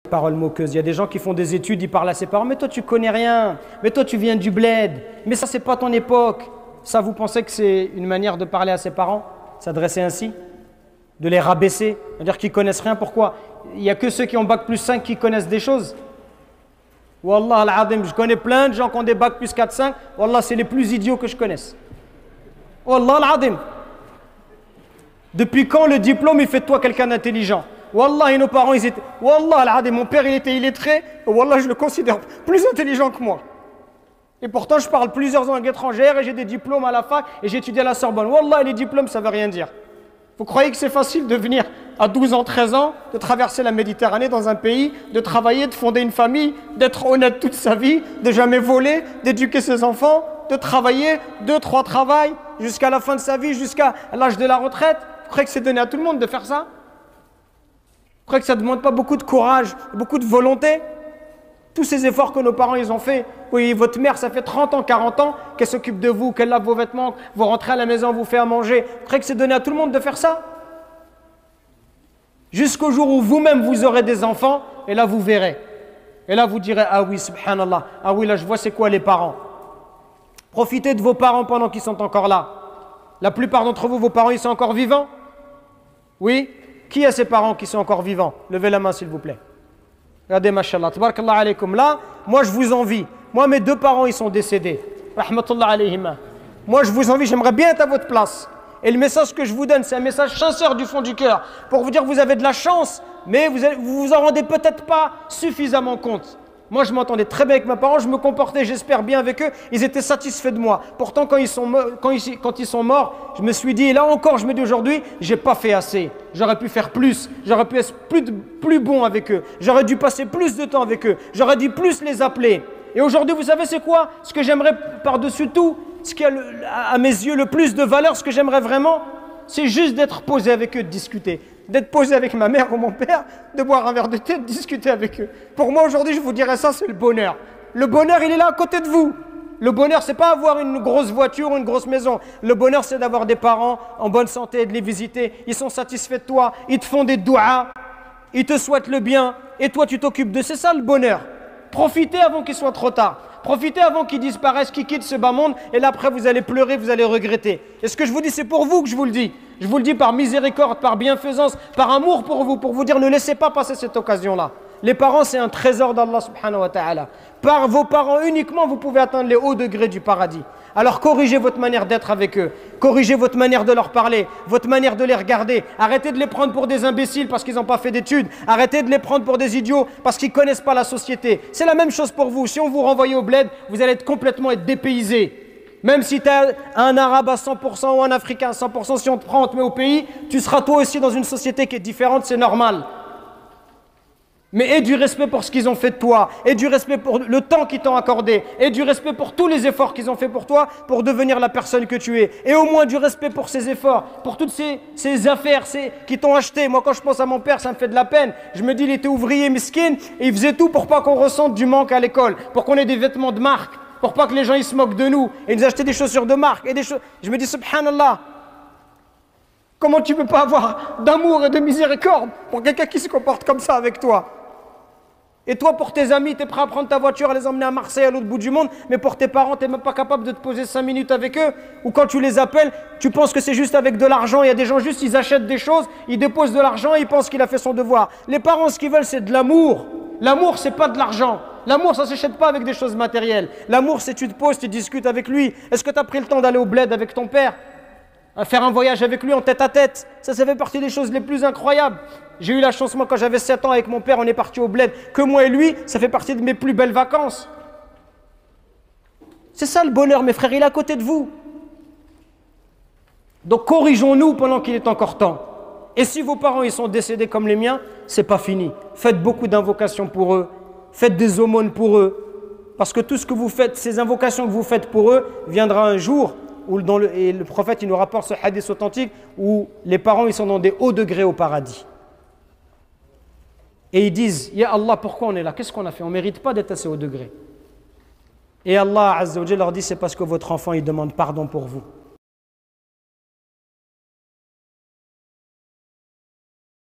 paroles moqueuses. Il y a des gens qui font des études, ils parlent à ses parents. Mais toi, tu connais rien. Mais toi, tu viens du bled. Mais ça, c'est pas ton époque. Ça, vous pensez que c'est une manière de parler à ses parents? S'adresser ainsi? De les rabaisser? C'est-à-dire qu'ils connaissent rien. Pourquoi? Il n'y a que ceux qui ont bac plus 5 qui connaissent des choses. Wallah al-azim, je connais plein de gens qui ont des bac plus 4, 5. Wallah, c'est les plus idiots que je connaisse. Wallah al-azim. Depuis quand le diplôme, il fait de toi quelqu'un d'intelligent? Wallah, et nos parents, ils étaient... Wallah al-azim, mon père, il était illettré. Wallah, je le considère plus intelligent que moi. Et pourtant, je parle plusieurs langues étrangères et j'ai des diplômes à la fac et j'ai étudié à la Sorbonne. Wallah, les diplômes, ça ne veut rien dire. Vous croyez que c'est facile de venir à 12 ans, 13 ans, de traverser la Méditerranée dans un pays, de travailler, de fonder une famille, d'être honnête toute sa vie, de jamais voler, d'éduquer ses enfants, de travailler 2, 3 travails jusqu'à la fin de sa vie, jusqu'à l'âge de la retraite? Vous croyez que c'est donné à tout le monde de faire ça? Vous croyez que ça ne demande pas beaucoup de courage, beaucoup de volonté? Tous ces efforts que nos parents ils ont fait. Oui, votre mère, ça fait 30 ans, 40 ans qu'elle s'occupe de vous, qu'elle lave vos vêtements, vous rentrez à la maison, vous fait à manger. Vous croyez que c'est donné à tout le monde de faire ça? Jusqu'au jour où vous-même vous aurez des enfants, et là vous verrez. Et là vous direz, ah oui, subhanallah, ah oui, là je vois c'est quoi les parents. Profitez de vos parents pendant qu'ils sont encore là. La plupart d'entre vous, vos parents, ils sont encore vivants? Oui? Qui a ses parents qui sont encore vivants? Levez la main s'il vous plaît. Regardez, mashallah, tabarakallah alaykum. Là, moi je vous envie. Moi, mes 2 parents, ils sont décédés. Rahmatullah alayhima. Moi, je vous envie, j'aimerais bien être à votre place. Et le message que je vous donne, c'est un message sincère du fond du cœur. Pour vous dire que vous avez de la chance, mais vous vous en rendez peut-être pas suffisamment compte. Moi, je m'entendais très bien avec mes parents, je me comportais, j'espère, bien avec eux. Ils étaient satisfaits de moi. Pourtant, quand ils sont morts, je me suis dit, et là encore, je me dis aujourd'hui, j'ai pas fait assez. J'aurais pu faire plus. J'aurais pu être plus bon avec eux. J'aurais dû passer plus de temps avec eux. J'aurais dû plus les appeler. Et aujourd'hui, vous savez, c'est quoi? Ce que j'aimerais par-dessus tout, ce qui a à mes yeux le plus de valeur, ce que j'aimerais vraiment, c'est juste d'être posé avec eux, de discuter. D'être posé avec ma mère ou mon père, de boire un verre de thé, de discuter avec eux. Pour moi, aujourd'hui, je vous dirais ça, c'est le bonheur. Le bonheur, il est là à côté de vous. Le bonheur, c'est pas avoir une grosse voiture ou une grosse maison. Le bonheur, c'est d'avoir des parents en bonne santé, de les visiter. Ils sont satisfaits de toi, ils te font des douas, ils te souhaitent le bien, et toi, tu t'occupes d'eux. C'est ça le bonheur. Profitez avant qu'il soit trop tard. Profitez avant qu'ils disparaissent, qu'ils quittent ce bas monde, et là après vous allez pleurer, vous allez regretter. Et ce que je vous dis, c'est pour vous que je vous le dis. Je vous le dis par miséricorde, par bienfaisance, par amour pour vous dire ne laissez pas passer cette occasion-là. Les parents, c'est un trésor d'Allah subhanahu wa ta'ala. Par vos parents uniquement, vous pouvez atteindre les hauts degrés du paradis. Alors corrigez votre manière d'être avec eux. Corrigez votre manière de leur parler, votre manière de les regarder. Arrêtez de les prendre pour des imbéciles parce qu'ils n'ont pas fait d'études. Arrêtez de les prendre pour des idiots parce qu'ils ne connaissent pas la société. C'est la même chose pour vous. Si on vous renvoie au bled, vous allez complètement être dépaysé. Même si tu es un arabe à 100% ou un africain à 100%, si on te prend, on te met au pays, tu seras toi aussi dans une société qui est différente, c'est normal. Mais aie du respect pour ce qu'ils ont fait de toi, aie du respect pour le temps qu'ils t'ont accordé, aie du respect pour tous les efforts qu'ils ont fait pour toi pour devenir la personne que tu es. Et au moins du respect pour ces efforts, pour toutes ces affaires qui t'ont acheté. Moi, quand je pense à mon père, ça me fait de la peine. Je me dis, il était ouvrier miskin et il faisait tout pour pas qu'on ressente du manque à l'école, pour qu'on ait des vêtements de marque, pour pas que les gens ils se moquent de nous. Et ils nous achetaient des chaussures de marque. Je me dis, subhanallah, comment tu peux pas avoir d'amour et de miséricorde pour quelqu'un qui se comporte comme ça avec toi? Et toi, pour tes amis, tu es prêt à prendre ta voiture, à les emmener à Marseille, à l'autre bout du monde, mais pour tes parents, tu n'es même pas capable de te poser 5 minutes avec eux. Ou quand tu les appelles, tu penses que c'est juste avec de l'argent. Il y a des gens juste, ils achètent des choses, ils déposent de l'argent et ils pensent qu'il a fait son devoir. Les parents, ce qu'ils veulent, c'est de l'amour. L'amour, c'est pas de l'argent. L'amour, ça ne s'achète pas avec des choses matérielles. L'amour, c'est tu te poses, tu discutes avec lui. Est-ce que tu as pris le temps d'aller au bled avec ton père? À faire un voyage avec lui en tête à tête? Ça fait partie des choses les plus incroyables. J'ai eu la chance, moi, quand j'avais 7 ans avec mon père, on est parti au bled. Que moi et lui, ça fait partie de mes plus belles vacances. C'est ça le bonheur, mes frères, il est à côté de vous. Donc corrigeons-nous pendant qu'il est encore temps. Et si vos parents ils sont décédés comme les miens, c'est pas fini. Faites beaucoup d'invocations pour eux. Faites des aumônes pour eux. Parce que tout ce que vous faites, ces invocations que vous faites pour eux, viendra un jour où et le prophète il nous rapporte ce hadith authentique où les parents ils sont dans des hauts degrés au paradis. Et ils disent, Ya Allah, pourquoi on est là? Qu'est-ce qu'on a fait? On ne mérite pas d'être assez haut degré. Et Allah Azza wa Jalla leur dit, c'est parce que votre enfant il demande pardon pour vous.